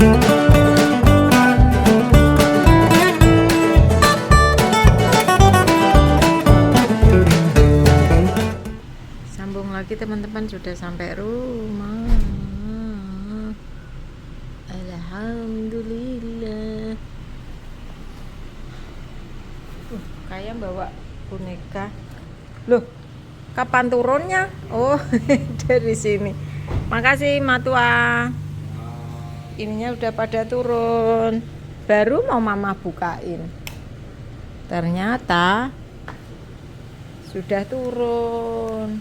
Sambung lagi teman-teman, sudah sampai rumah. Alhamdulillah. Kayak bawa boneka. Loh, kapan turunnya? Oh, dari sini. Makasih Matua. Ininya udah pada turun. Baru mau mama bukain. Ternyata sudah turun.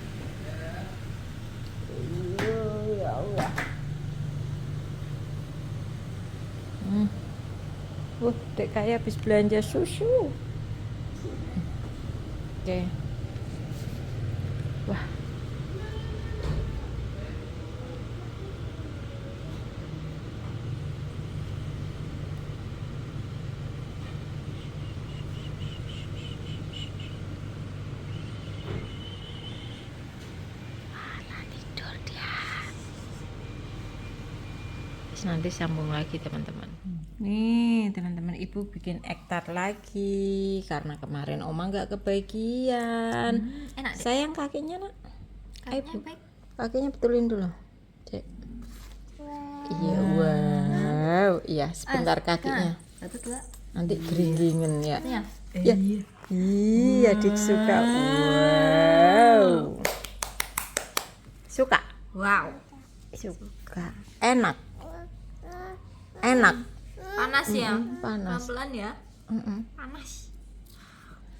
Ya Allah. Dek kayak habis belanja susu. Oke. Wah. Tidur dia. Terus nanti sambung lagi teman-teman. Nih teman-teman, ibu bikin ektar lagi karena kemarin oma nggak kebagian. Enak deh. Sayang kakinya nak. Kakinya baik. Kakinya betulin dulu. Cek. Iya, wow. Iya, sebentar kakinya. 1, 2. Nanti geringgingen ya. Ya. Ya. Iya, adik suka. Wow. Suka? Wow. Suka. Enak. Enak. Panas ya? Panas. Pelan-pelan ya? Panas.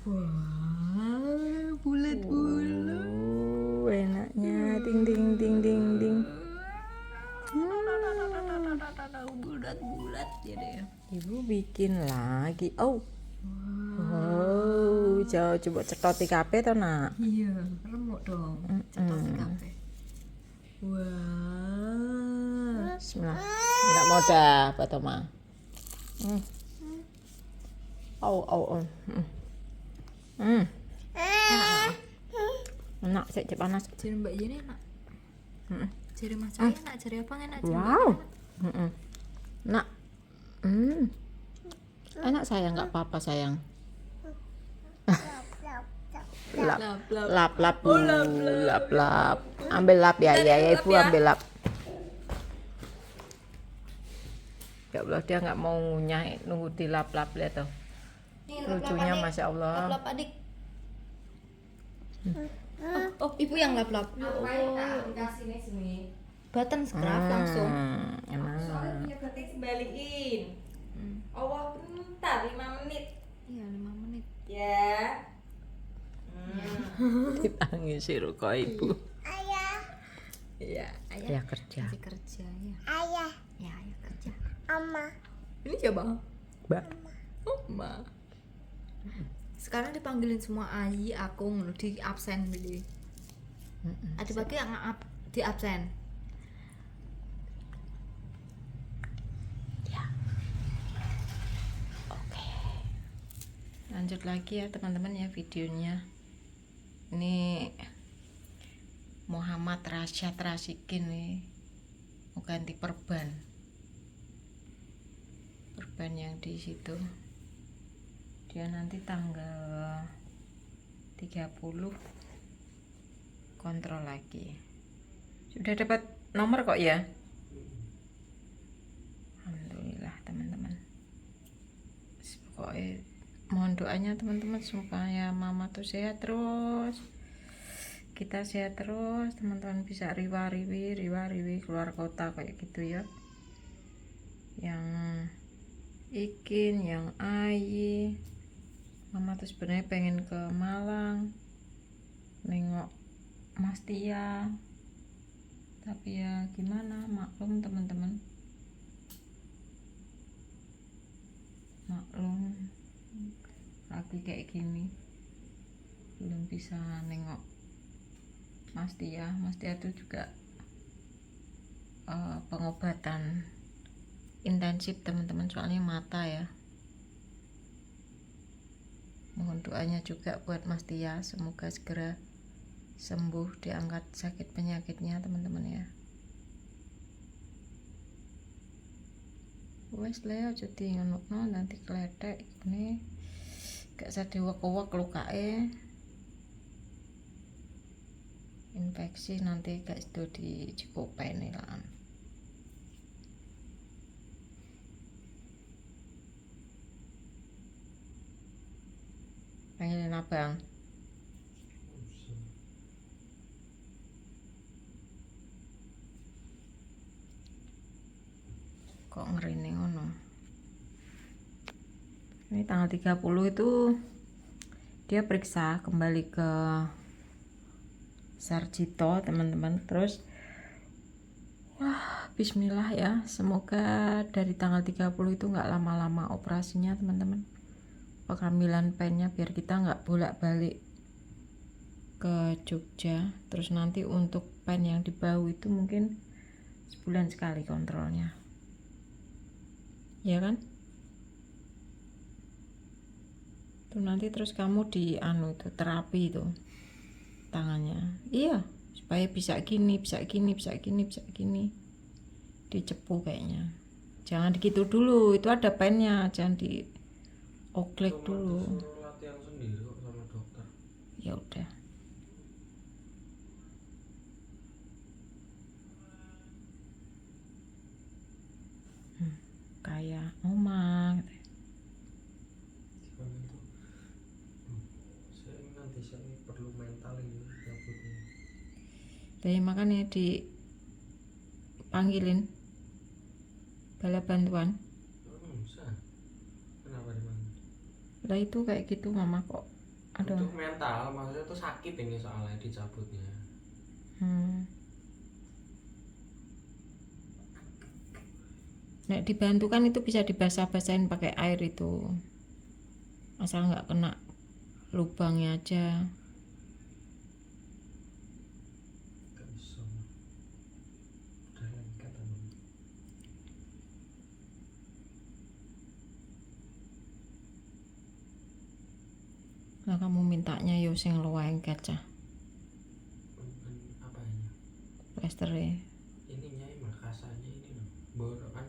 Wah, bulat-bulat. Enaknya ding ding ding ding ding. Bulat-bulat ya deh. Ibu bikin lagi. Oh. Wow, coba cetoti kabeh to, Nak. Iya, remuk dong. Cepat kafe. Wah. Bismillah. Enggak mau dah, Pak Toma. Oh. Enak, cek panas. Jari Mbak Yeni enak. Jari Mas Cahaya enak, jari apa enak? Wow. Nak. Enak sayang, enggak apa-apa sayang. Lap. Ambil lap ya, ibu ambil lap. Ya Allah, dia nggak mau ngunyah, nunggu di lap-lap, lihat tuh. Lucunya Masya Allah. Lap adik. Oh, ibu yang lap-lap. Button scrub langsung. Emang. Soalnya punya batik balikin. Allah bentar 5 menit. Iya, 5 menit. Ya. Ditangis si Ruko ibu. Ayah. Iya, ayah kerja. Masih kerja ya. Ayah. Ya, ayo kerja. Ama. Ini siapa? Mbak. Oma. Sekarang dipanggilin semua Ayi, Akung, di absen beli. Adik pagi yang di absen. Ya. Oke. Lanjut lagi ya teman-teman ya videonya. Ini Muhammad Rasyad Rasikin nih mau ganti perban yang di situ. Dia nanti tanggal 30 kontrol lagi. Sudah dapat nomor kok ya. Alhamdulillah teman-teman. Pokoknya mohon doanya teman-teman supaya mama tuh sehat terus, kita sehat terus, teman-teman bisa riwa-riwi keluar kota kayak gitu ya. Yang Ikin, yang Ayi, mama tuh sebenarnya pengen ke Malang nengok Mas Tia, tapi ya gimana, maklum teman-teman, maklum lagi kayak gini belum bisa nengok Mas Tia tuh juga pengobatan intensif teman-teman, soalnya mata ya. Mohon doanya juga buat Mas Tia, semoga segera sembuh, diangkat sakit penyakitnya teman-teman ya. Wes le aja di ngono nanti kletek ini gak sadewek-wek lukake. Infeksi nanti gak sido dicukupeni lah. Pengen abang. Kok ngerene ngono. Ini tanggal 30 itu dia periksa kembali ke Sarjito teman-teman. Terus wah bismillah ya, semoga dari tanggal 30 itu nggak lama-lama operasinya teman-teman, pengambilan pennya, biar kita nggak bolak-balik ke Jogja. Terus nanti untuk pen yang di bahu itu mungkin sebulan sekali kontrolnya, ya kan? Tuh nanti terus kamu di anu itu terapi itu tangannya, iya, supaya bisa gini, bisa gini, bisa gini, bisa gini, dicepu kayaknya. Jangan gitu dulu, itu ada pennya, jangan di oklek dulu. Disuruh latihan sendiri kok sama dokter. Ya udah. Kayak oma gitu. Gimana itu? Saya ini nanti saya ini perlu mental ini rambutnya. Dari makanya dipanggilin bala bantuan. Bisa. Kenapa dimana? Lah itu kayak gitu mama kok. Aduh. Untuk mental maksudnya tuh sakit ini soalnya dicabutnya. Nek dibantu kan itu bisa dibasah-basahin pakai air itu, asal nggak kena lubangnya aja. Gak bisa. Udah lengket teman. Nah kamu mintanya yo sing lengket cah Apanya? plasternya. Ininya makasanya ini loh.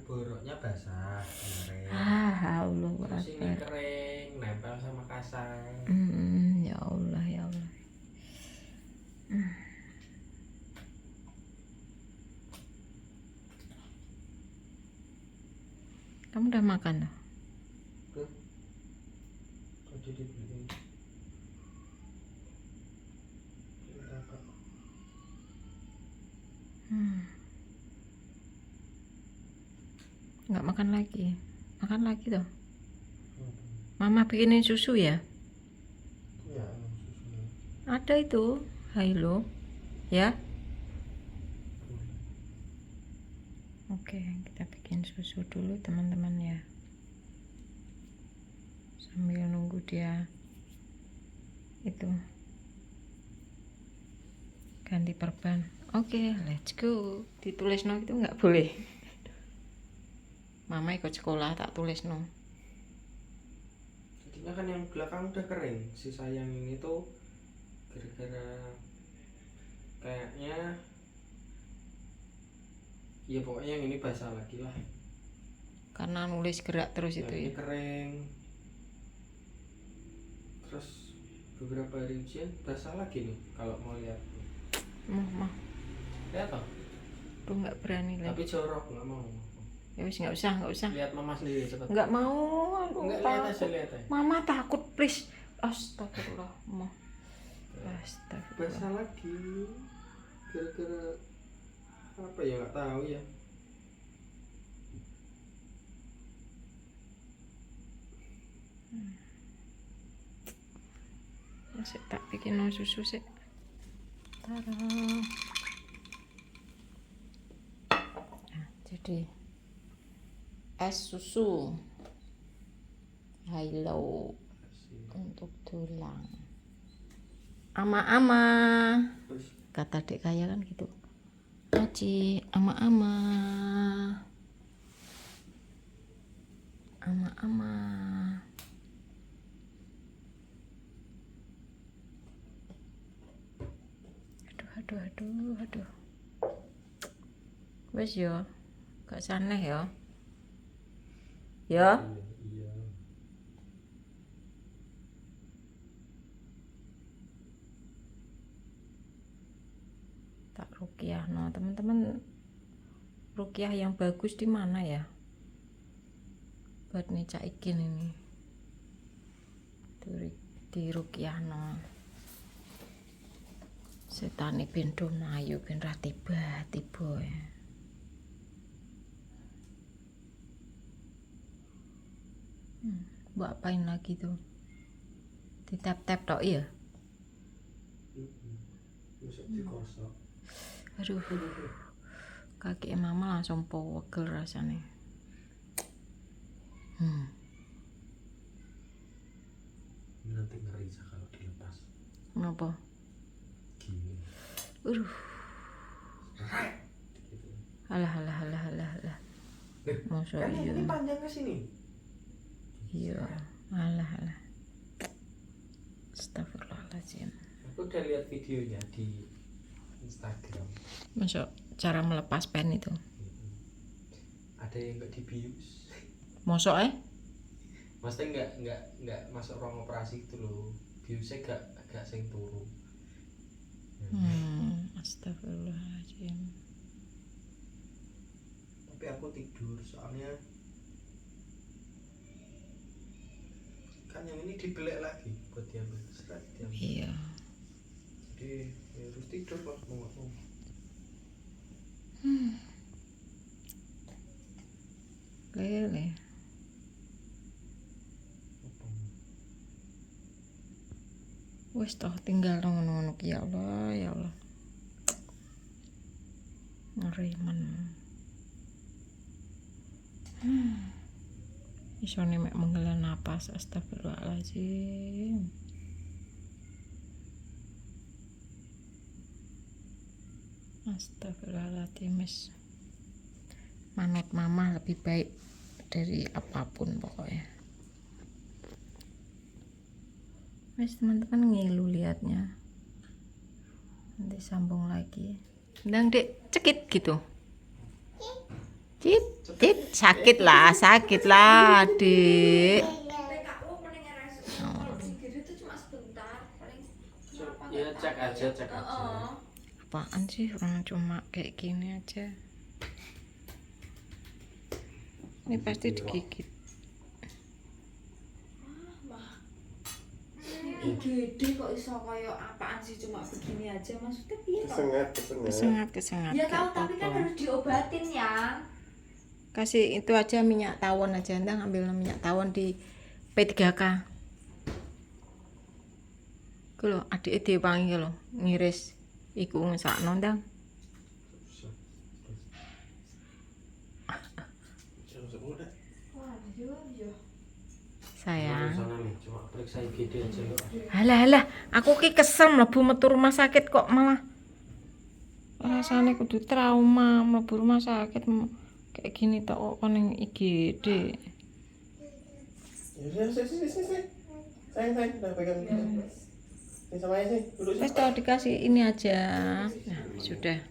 Boroknya basah kemarin. Allah Terus ini Akbar. kering, nempel sama kasar. Ya Allah ya Allah. Kamu udah makan tuh? Tuh. Tadi dibeliin. Kita kok. Nggak makan lagi tuh. Mama bikinin susu ya? Ya, susunya. Ada itu Hilo ya. Oke, kita bikin susu dulu teman-teman ya, sambil nunggu dia itu ganti perban. Oke, let's go. Ditulis no itu nggak boleh. Mama ikut sekolah tak tulis no. Jadinya kan yang belakang udah kering, sisa yang ini tuh gara-gara kayaknya ya pokoknya yang ini basah lagi lah. Karena nulis gerak terus Yang itu ini ya. kering. Terus beberapa hari ujian basah lagi nih kalau mau lihat. Mah, Lihat toh? tuh nggak berani lagi. Tapi jorok nggak mau. Ya wis nggak usah. Lihat mama sendiri cepat. Nggak mau, aku Enggak, lihat aja, takut. lihat aja. Mama takut please. Astagfirullah, Ma. Astagfirullah. Basah lagi gara-gara apa ya nggak tahu ya. Masih tak bikin no susu sih. Tada. Nah, jadi es susu Hilo untuk tulang. Ama-ama, Terus kata dek kaya kan gitu. Aci, ama-ama. Ama-ama. Aduh. Wes yo, gak saneh yo. Ya. Iya. Tak ruqyah. Nah, teman-teman, ruqyah yang bagus di mana ya? Buat nih Cak Ikin ini. Di ruqyah no. Setane ben do mlayu ben ra tiba-tiba ya. Mbok apain lagi tuh? Ditap-tap tok ya? Masuk dikosok. Aduh. Kaki mama langsung pegel rasanya. Nanti ngeri kalau dilepas. Kenapa? Gini. Aduh. Gitu. Alah. Masa Kan iya. ini panjang ke sini. Iya. Alah. Astagfirullahaladzim. Aku udah lihat videonya di Instagram. Masuk cara melepas pen itu. Ada yang nggak dibius. Mosok Maksudnya nggak masuk ruang operasi gitu loh. Biusnya gak sing turu. Astagfirullahaladzim. Tapi aku tidur soalnya kan yang ini dibelek lagi buat diambil serat diambil. Iya. Jadi ya harus tidur pas mau nggak mau. Lele. Wes toh tinggal ngono-ngono ya Allah. Ngeri men. Isone mek menghela napas, astagfirullahaladzim. Astagfirullahaladzim. Manut mama lebih baik dari apapun pokoknya. Wes teman-teman ngilu liatnya. Nanti sambung lagi. Ndang Dek, cekit gitu. Cip, sakit lah, Dek. PKU mending RSU. Kalau segini itu cuma sebentar, paling kenapa Ya nggak cek tahu. aja, cek aja. Heeh. Apaan sih orang cuma kayak gini aja. Ini pasti digigit. IGD kok iso koyo apaan sih cuma begini aja maksudnya piye toh? Kesengat. Ya gak tahu tapi kan apa-apa. harus diobatin ya. Kasih itu aja minyak tawon aja, ndang ambil minyak tawon di P3K. Ku lho, adik diwangi lho, ngiris iku ngesakno ndang. Wah, yo. Sayang. Sana nih, cuma periksa IGD aja loh. Halah, aku ki kesel mlebu metu rumah sakit kok malah rasane kudu trauma mlebu rumah sakit kayak gini tok kok ning IGD. Ya udah, sini. Sayang, udah pegang. Sini sama aja sih, duduk sini. Wes toh dikasih ini aja. Nah, sudah.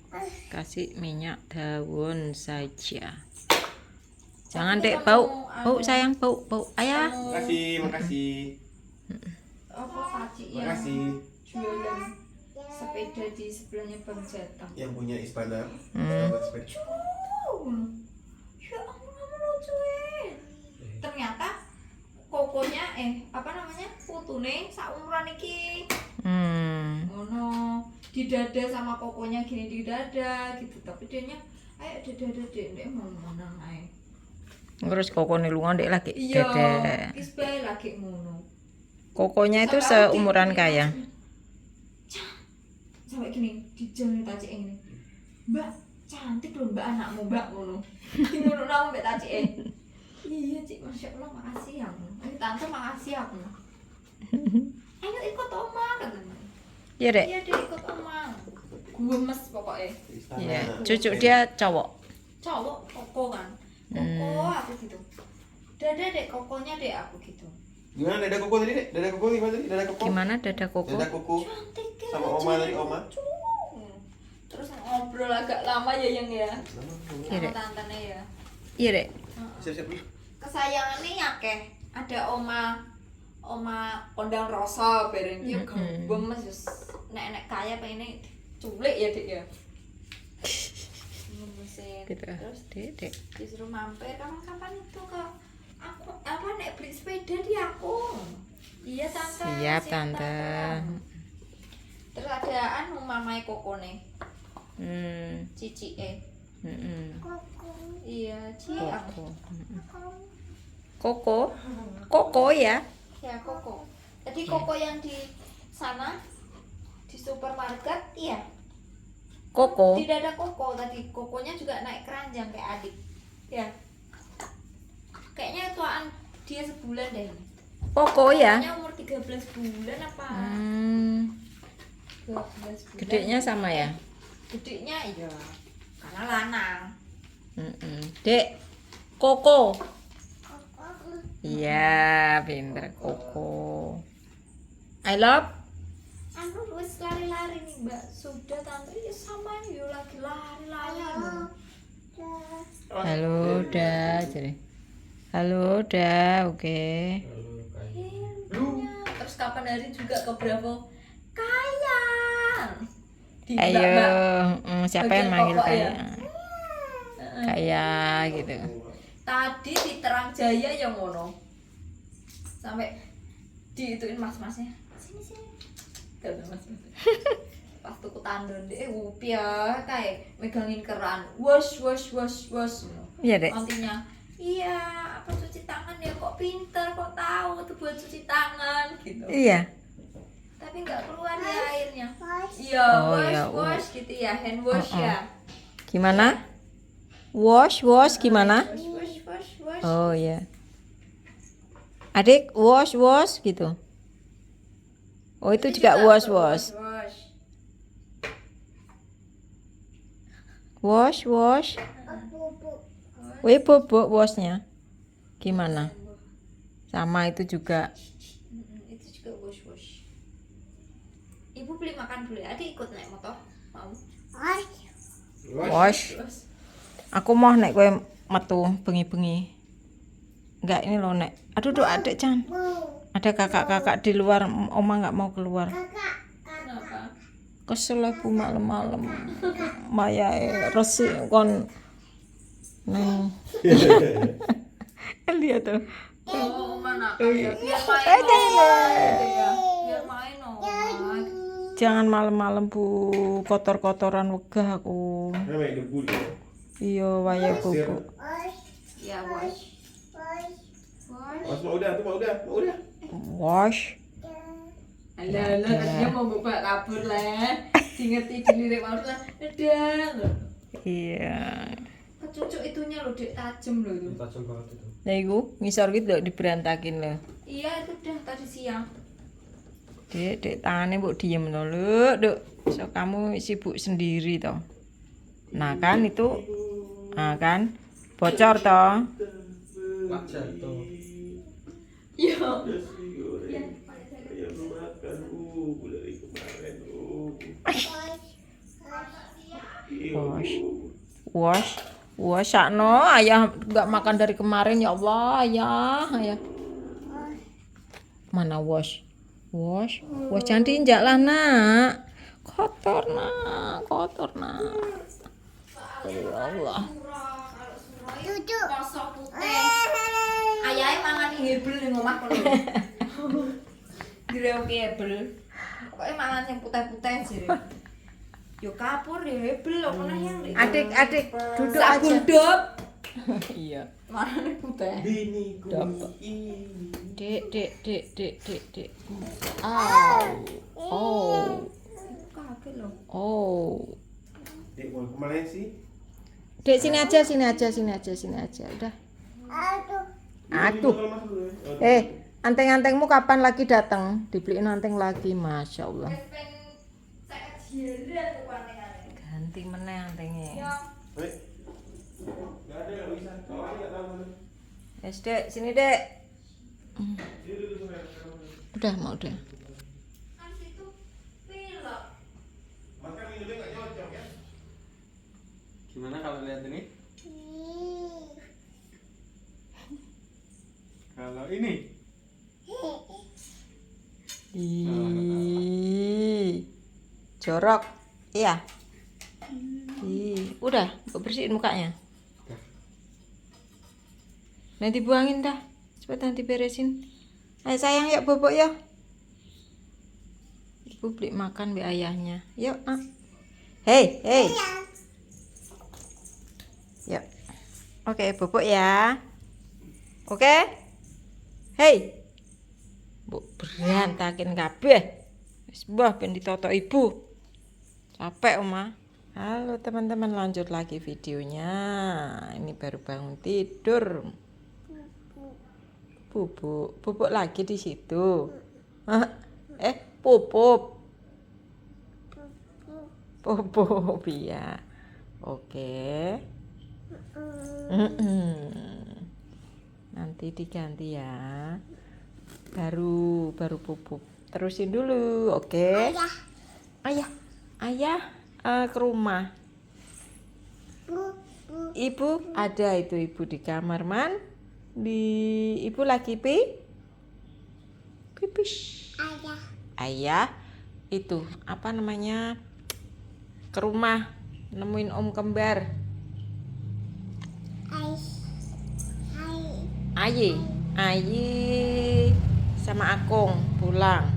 Kasih minyak daun saja. Jangan Dek, bau sayang, bau. Ayah. Makasih. Apa Faci yang Makasih. jualan sepeda di sebelahnya Bang Jatang. Yang punya Ispana. Sahabat sepeda. Ya ampun kamu lucu ternyata kokonya putune saumuran iki. Ngono di dada sama kokonya gini di dada gitu tapi dianya ayo dada dek mau menang ae. Ngurus kokone lunga Dek lagi Iya, dede. wis bae lagi ngono. Kokonya itu Sampai aku seumuran gini, kaya. Sampai gini dijang tacik ini. Mbak, cantik loh Mbak anakmu Mbak ngono. Ngono nang mbek tacike. Iya, Cik, Masya Allah, makasih ya. Tante makasih aku. Ayo ikut Oma katanya. Iya Dek. Iya deh ikut Oma. Gemes pokoknya. Iya, cucu dia cowok. Cowok koko kan. Koko aku gitu. Dada dek kokonya dek aku gitu. Gimana dada koko tadi, Dek? Dada koko gimana tadi? Dada koko? Gimana dada koko? Dada koko Cantik kan. sama Oma tadi, Oma. Terus ngobrol agak lama ya yang ya. Iya Sama Dek. tantenya ya. Iya Dek. Siap-siap dulu. kesayangane akeh. Ada oma kondang rasa bareng ki gembeng wis nek kaya pengen culik ya Dik ya. Mesin. Gitu. Terus Dek. disuruh mampir kapan-kapan itu ke aku apa nek beli sepeda di aku. Iya tante. Siap tante. Terus ada anu mamae kokone. Cicike. Iya, Koko ya. Ya koko. Jadi koko yang di sana di supermarket, iya. Koko. Tidak ada koko tadi. Kokonya juga naik keranjang kayak adik. Ya. Kayaknya tuaan dia sebulan deh. Koko ya. Kayaknya umur 13 bulan apa? 12 bulan. Gedenya sama ya. Gedenya iya. Karena lanang. Dek. Koko. Iya, pinter Koko. I love. Anu wis lari-lari nih Mbak. Sudah tante ya sama yo lagi lari-lari. Halo, dah, jadi. Halo, dah, oke. Halo kayak Iya, terus kapan hari juga ke Bravo kaya. Di Ayo, Mbak-mbak. siapa Bagian yang manggil pokok kayak? ya? Kayak gitu. Tadi di Terang Jaya yang ngono. Sampai diituin mas-masnya. Sini. Kata mas-mas. Pas tuku tandon deh, upia kayak megangin keran. Wash. Iya, Dek. Nantinya, iya, apa cuci tangan ya kok pinter, kok tahu tuh buat cuci tangan gitu. Iya. Tapi nggak keluar ya airnya. Iya, Oh, iya, wash gitu ya, hand wash ya. Gimana? Wash gimana? Wash. Oh iya. Adik, wash gitu. Oh, itu juga wash. Wash. Wih, bobok washnya. Gimana? Sama itu juga. Itu juga wash. Ibu beli makan dulu ya. Adik ikut naik motor. Mau? Wash. Aku mau naik kowe metu bengi-bengi. Enggak, ini loh nek. Aduh, adik Chan. Ada kakak-kakak di luar, oma nggak mau keluar. Kenapa? Kesel aku malam-malam. Maya resi kon. Neng. Lihat tuh. Oh, mana? Biar main ya. Biar main Jangan malam-malam Bu, kotor-kotoran wegah aku. Namanya debu dia. Iya, waya bobo. Ya, wash. Mas mau udah. Wash. Halo, dia mau buka kabur lah. Diingetin dilirik mau lah. Udah. Iya. Kecucuk itunya loh, Dek, tajem loh itu. tajam banget itu. Nah, iku ngisor gitu diberantakin loh. Iya, itu udah tadi siang. Dek, tangannya mbok diem loh, Duk. So kamu sibuk sendiri toh. Nah, kan itu kan bocor toh. Wajar tuh. Iya. Ayam makan dari kemarin. Wash sakno ayah nggak makan dari kemarin ya Allah, ayah. Mana wash jangan diinjak lah nak. Kotor nak. Ya Allah. Kosok putih. Ayahnya mangan hebel ning omah kono. Direwoki hebel. Pokoke mangan sing putih-putih jere. Yo kapur yo hebel apa neh yang. Adik, duduk aja. Sabundop. Iya. Mangan putih. Biniku ini. Dek. Kaget loh. Oh. Dek mau kemana sih? Dek, sini aja. Udah. Aduh. Anteng-antengmu kapan lagi datang? Dibeliin anteng lagi, Masya Allah. Wis ben sak jeran kok aneh-aneh. Ganti meneh antengnya. Yo. Gak ada, gak bisa. Kau aja gak tahu. Yes, Dek, sini Dek. Udah. Kan situ pilek. Makan minumnya gak cocok ya? Gimana kalau lihat ini? ini. Ih, jorok. Iya. Ih, udah, gue bersihin mukanya. Nanti buangin dah. Cepat nanti beresin. Ayo sayang, yuk bobok ya. Ibu beli makan be ayahnya. Yuk, nak. Hei, hei. Yuk. Oke, bobok ya. Oke. Hei. Bu berantakin kabeh. Wis mbah ben ditoto ibu. Capek, Oma. Halo teman-teman, lanjut lagi videonya. Ini baru bangun tidur. Bubuk, bubuk lagi di situ. Pupuk. Pupuk, iya. Oke. Nanti diganti ya. Baru pupuk. Terusin dulu, oke? Ayah, ke rumah. Ibu ada itu, ibu di kamar ibu lagi pipis. Ayah itu apa namanya, ke rumah nemuin om kembar. Ayi sama Akung pulang.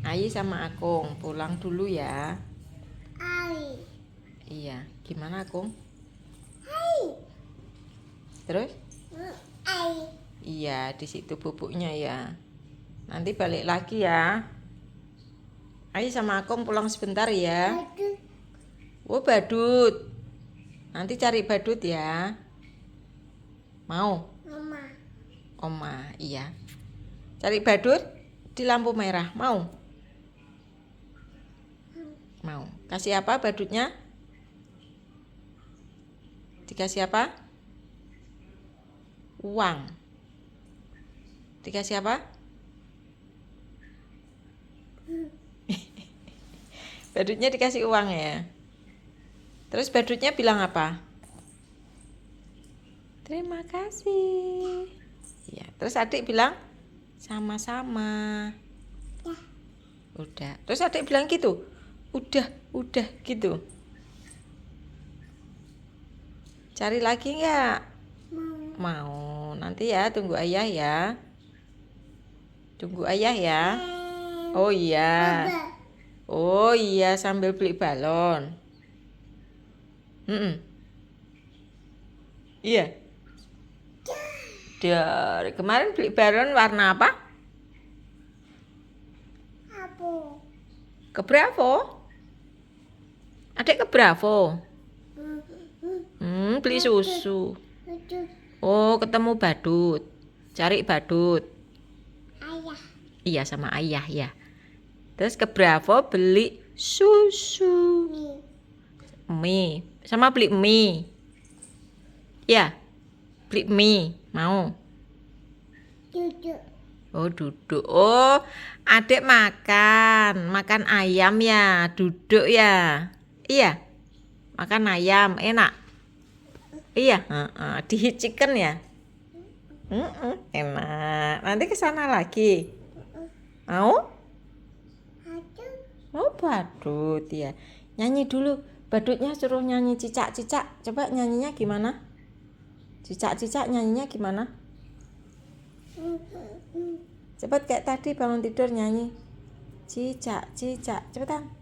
Ayi sama Akung pulang dulu ya. Iya, gimana Akung? Terus? Iya, di situ bubuknya ya. Nanti balik lagi ya. Ayi sama Akung pulang sebentar ya. Oh, badut. Nanti cari badut ya. Mau? Oma, iya. Cari badut di lampu merah, mau? Mau. Kasih apa badutnya? Dikasih apa? Uang. Dikasih apa? Badutnya dikasih uang ya. Terus badutnya bilang apa? Terima kasih. Ya, terus adik bilang sama-sama. Udah. Terus adik bilang gitu. Udah gitu. Cari lagi nggak? Mau. Nanti ya, tunggu ayah ya. Tunggu ayah ya. Oh iya. Oh iya, sambil beli balon. Iya. Dari kemarin beli balon warna apa? Ke Bravo. Adik ke Bravo. Beli susu. Oh, ketemu badut. Cari badut. Iya, sama ayah ya. Terus ke Bravo beli susu. Mie. Sama beli mie. Ya. Beli mie. Mau? Oh, duduk. Oh, adik makan ayam ya, duduk ya. Iya. Makan ayam, enak. Iya, dihicikan ya. Enak. Nanti ke sana lagi. Mau? Oh, badut ya. Nyanyi dulu. Badutnya suruh nyanyi cicak-cicak. Coba nyanyinya gimana? Cicak-cicak nyanyinya gimana? Cepat kayak tadi bangun tidur nyanyi. Cicak-cicak. Cepetan.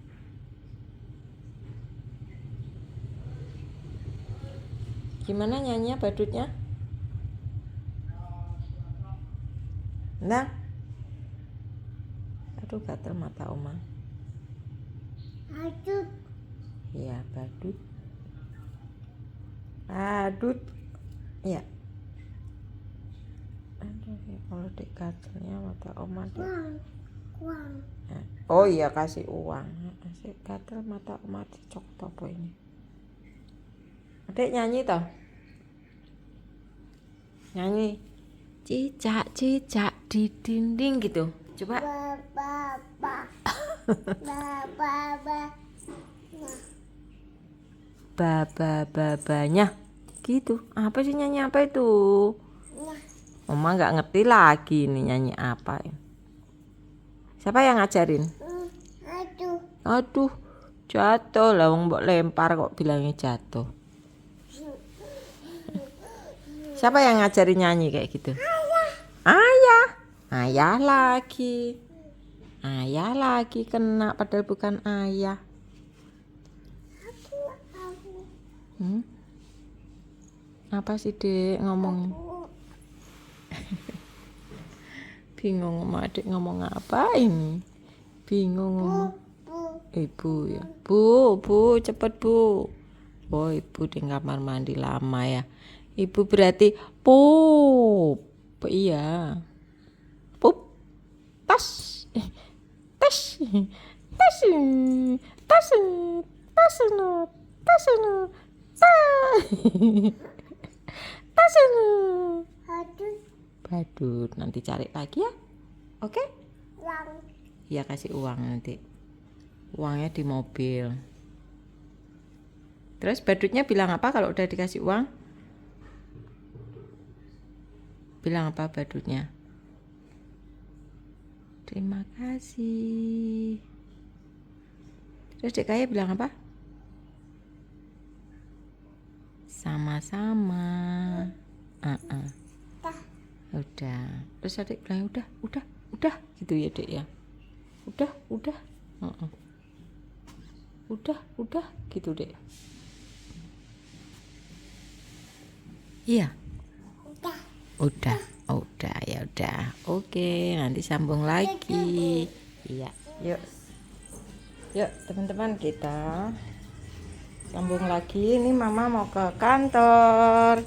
Gimana nyanyinya badutnya? Nah. Aduh, gatel mata Oma. Iya, badut. Badut. Iya. Aduh, ya kalau dek gatelnya mata Oma dek. Oh iya, kasih uang. Kasih gatel mata Oma dicok topo ini. Adek nyanyi toh. Nyanyi. Cicak-cicak di dinding gitu. Coba. Babanya gitu. Apa sih nyanyi apa itu? Oma nggak ngerti lagi ini nyanyi apa. Siapa yang ngajarin? Aduh, jatuh lah, wong mbok lempar kok bilangnya jatuh. Siapa yang ngajarin nyanyi kayak gitu? Ayah lagi. Ayah lagi kena padahal bukan ayah. Apa sih Dek ngomong? Bingung sama adik ngomong apa ini? Bingung ngomong. Ibu ya. Bu, cepet Bu. Oh, ibu di kamar mandi lama ya. Ibu berarti pup. Iya. Pup. Tas. Tas. Tas. Tas. Tas. Tas. Tas. Badut. Nanti cari lagi ya. Oke? Iya, kasih uang nanti. Uangnya di mobil. Terus badutnya bilang apa kalau udah dikasih uang? Bilang apa badutnya? Terima kasih. Terus Dek Kaya bilang apa? Sama-sama. Udah. Terus adik bilang udah gitu ya Dek ya. Udah. Udah gitu Dek. Iya. Udah ya udah. Oke, nanti sambung lagi. Iya. Yuk teman-teman kita sambung lagi. Ini Mama mau ke kantor.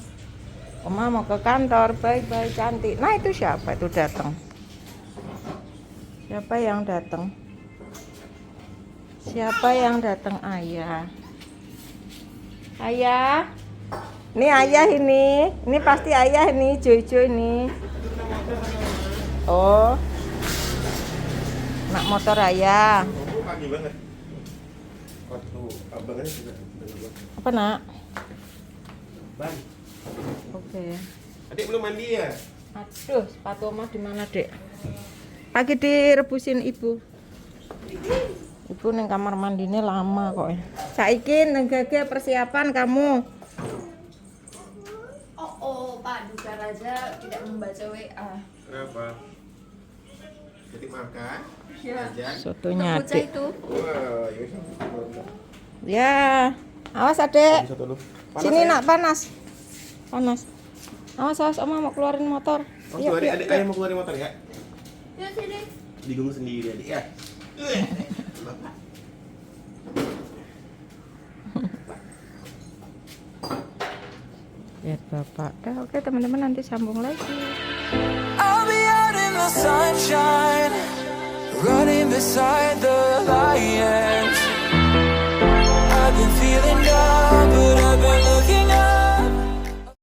Oma mau ke kantor. Bye cantik. Nah itu siapa itu datang? Siapa yang datang? Ayah. Ayah. Ini ayah ini. Ini pasti ayah ini, Jojo ini. Oh. Nak motor ayah. Pagi banget. Waktu abangnya juga. Apa nak? Ban. Oke. Adik belum mandi ya? Aduh, sepatu Oma di mana, Dek? Pagi direbusin ibu. Ibu neng kamar mandinya lama kok ya. Saiki nenggage persiapan kamu. Oh, Pak Duka Raja tidak membaca WA. Kenapa? Ketik makan? Ya. Aja. Sotonya Bocah Adik. itu. Wah, Ya, awas Adek. satu dulu. Sini nak panas. Awas Oma mau keluarin motor. Oh, adik ayah mau keluarin motor ya? Ya sini. Bingung sendiri adik ya. Lihat Bapak. Oke teman-teman, nanti sambung lagi. I'll be out in the sunshine, running beside the